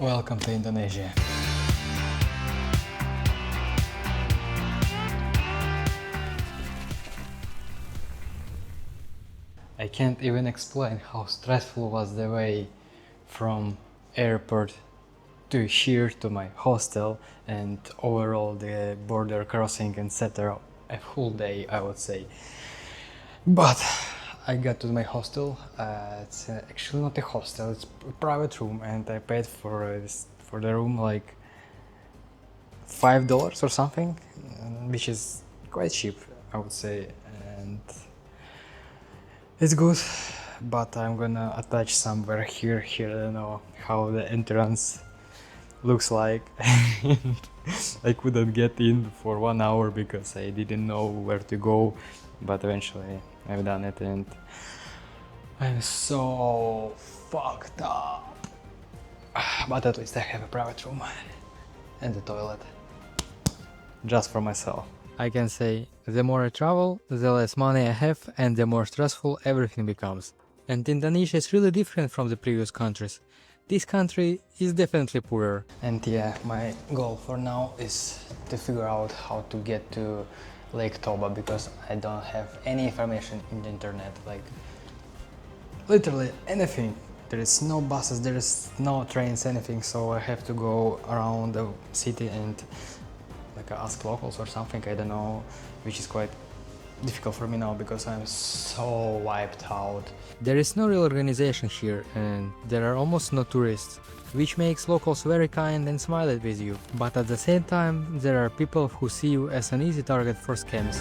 Welcome to Indonesia. I can't even explain how stressful was the way from airport to here to my hostel and overall the border crossing, etc. A full day, I would say. But I got to my hostel. It's actually not a hostel; it's a private room, and I paid for the room like $5 or something, which is quite cheap, I would say, and it's good. But I'm gonna attach somewhere here. I don't know how the entrance looks like. I couldn't get in for 1 hour because I didn't know where to go, but eventually I've done it, and I'm so fucked up. But at least I have a private room and a toilet just for myself. I can say the more I travel, the less money I have and the more stressful everything becomes. And Indonesia is really different from the previous countries. This country is definitely poorer. And yeah, my goal for now is to figure out how to get to Lake Toba because I don't have any information in the internet, like literally anything. There is no buses, there is no trains, anything, so I have to go around the city and like ask locals or something, I don't know, which is quite difficult for me now because I'm so wiped out. There is no real organization here and there are almost no tourists, which makes locals very kind and smile with you. But at the same time, there are people who see you as an easy target for scams.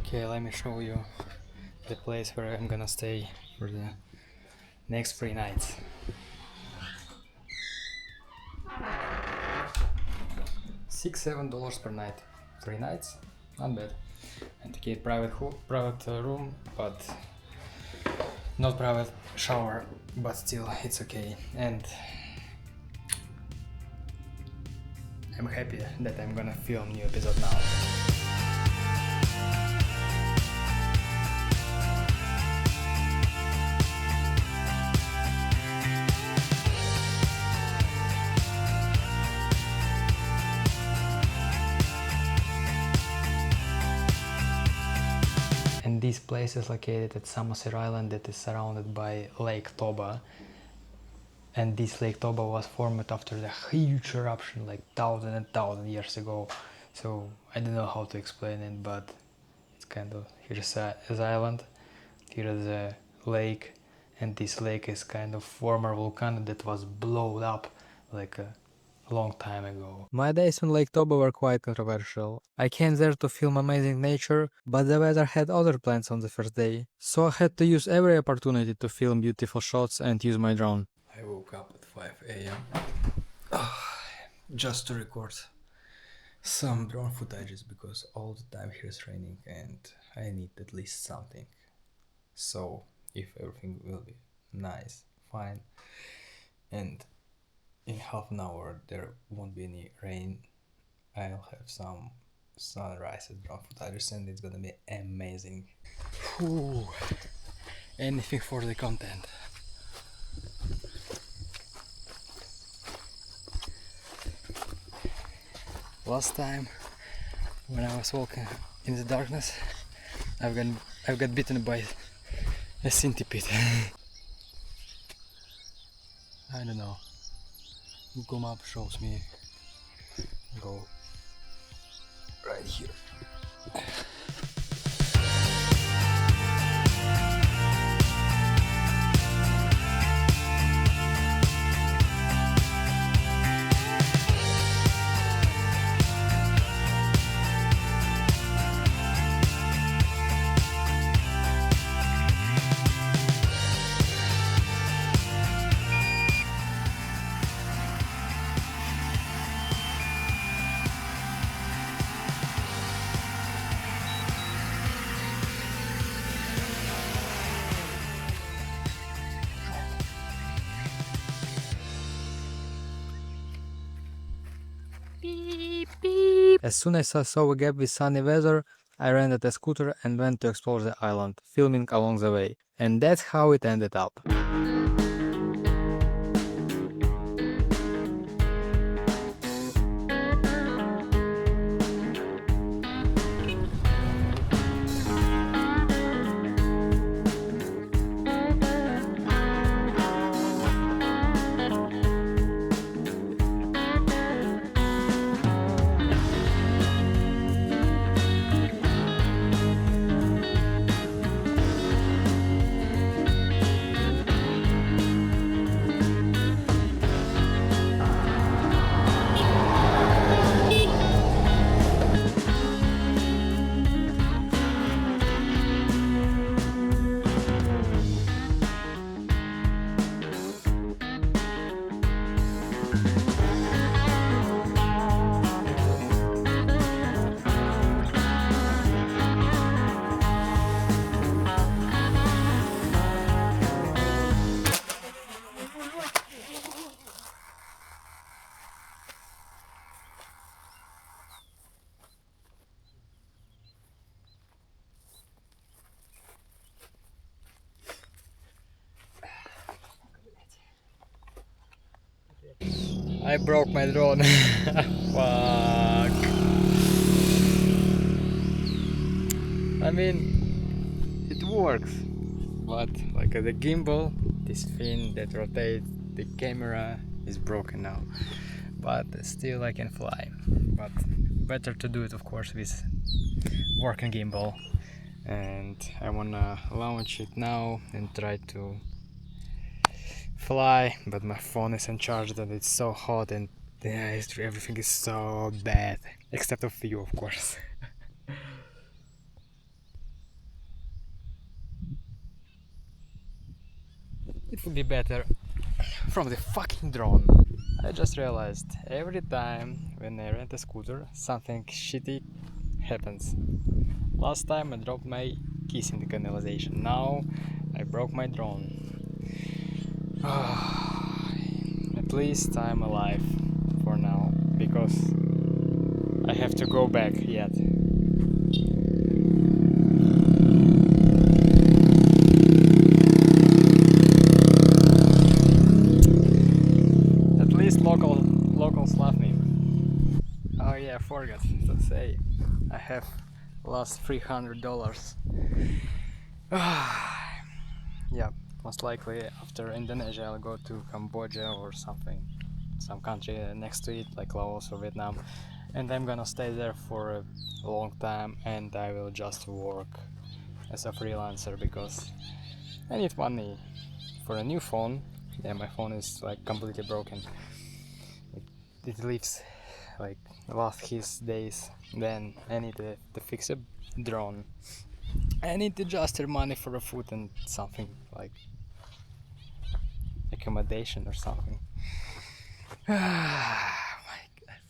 Okay, let me show you the place where I'm gonna stay for the next 3 nights. $6-7 per night, 3 nights, not bad. And okay, private room, but not private shower, but still it's okay. And I'm happy that I'm gonna film new episode now. And this place is located at Sumatra Island that is surrounded by Lake Toba. And this Lake Toba was formed after the huge eruption like thousand years ago. So I don't know how to explain it, but it's kind of, here's the island, here is a lake, and this lake is kind of former volcano that was blown up like a long time ago. My days on Lake Toba were quite controversial. I came there to film amazing nature, but the weather had other plans on the first day, so I had to use every opportunity to film beautiful shots and use my drone. I woke up at 5 a.m. just to record some drone footages because all the time here is raining and I need at least something. So if everything will be nice, fine, and in half an hour there won't be any rain, I'll have some sunrise drone footage and it's gonna be amazing. Whew. Anything for the content. Last time when I was walking in the darkness, I've got bitten by a centipede. I don't know. Google Map shows me go right here. Beep, beep. As soon as I saw a gap with sunny weather, I rented a scooter and went to explore the island, filming along the way. And that's how it ended up. I broke my drone. Fuck. I mean, it works, but like the gimbal, this fin that rotates the camera is broken now. But still I can fly. But better to do it, of course, with working gimbal. And I wanna launch it now and try to fly, but my phone isn't charged and it's so hot and everything is so bad, except of you, of course. It would be better from the fucking drone. I just realized every time when I rent a scooter, something shitty happens. Last time I dropped my keys in the canalization. Now I broke my drone. At least I'm alive for now, because I have to go back yet. At least locals love me. Oh yeah, I forgot to say, I have lost $300. Yeah, most likely after Indonesia I'll go to Cambodia or something, some country next to it like Laos or Vietnam, and I'm gonna stay there for a long time and I will just work as a freelancer because I need money for a new phone. Yeah, my phone is like completely broken. It lives like lost his days. Then I need to fix a drone. I need to just earn money for a food and something like accommodation or something. My God.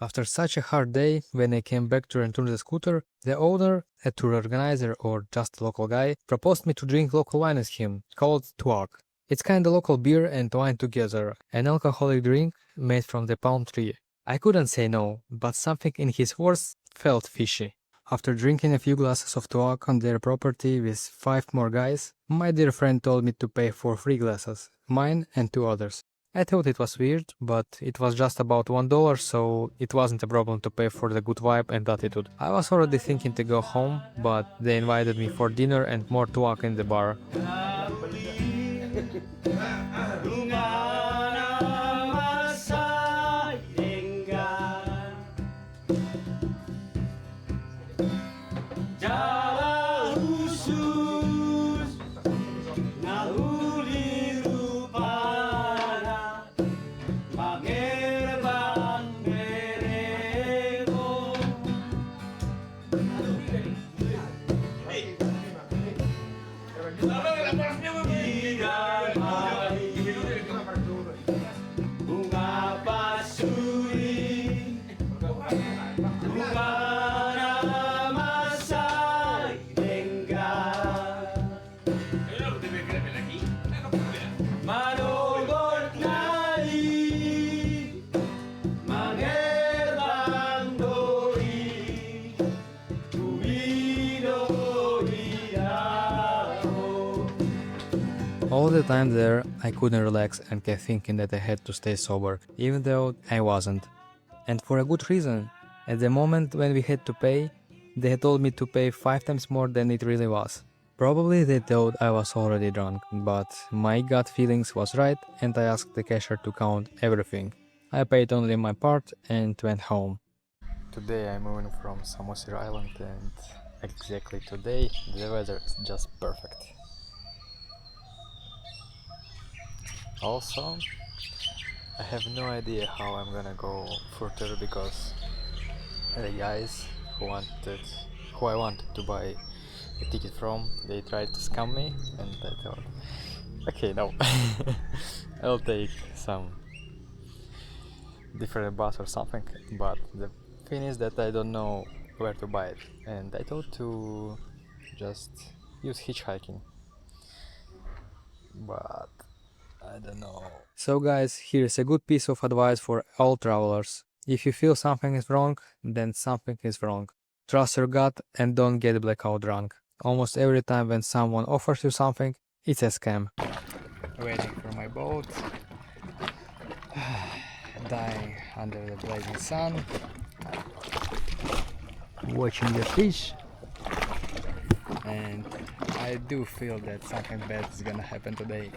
After such a hard day, when I came back to return the scooter, the owner, a tour organizer or just a local guy, proposed me to drink local wine with him, called Tuak. It's kinda local beer and wine together, an alcoholic drink made from the palm tree. I couldn't say no, but something in his words felt fishy. After drinking a few glasses of tuak on their property with 5 more guys, my dear friend told me to pay for 3 glasses, mine and 2 others. I thought it was weird, but it was just about $1, so it wasn't a problem to pay for the good vibe and attitude. I was already thinking to go home, but they invited me for dinner and more tuak in the bar. All the time there, I couldn't relax and kept thinking that I had to stay sober, even though I wasn't. And for a good reason. At the moment when we had to pay, they had told me to pay 5 times more than it really was. Probably they thought I was already drunk, but my gut feelings was right and I asked the cashier to count everything. I paid only my part and went home. Today I'm moving from Sumatra Island and exactly today the weather is just perfect. Also, I have no idea how I'm gonna go further because the guys who I wanted to buy a ticket from, they tried to scam me and I thought, okay, no, I'll take some different bus or something, but the thing is that I don't know where to buy it and I thought to just use hitchhiking, but I don't know. So guys, here's a good piece of advice for all travelers. If you feel something is wrong, then something is wrong. Trust your gut and don't get blackout drunk. Almost every time when someone offers you something, it's a scam. Waiting for my boat, dying under the blazing sun, watching the fish, and I do feel that something bad is gonna happen today.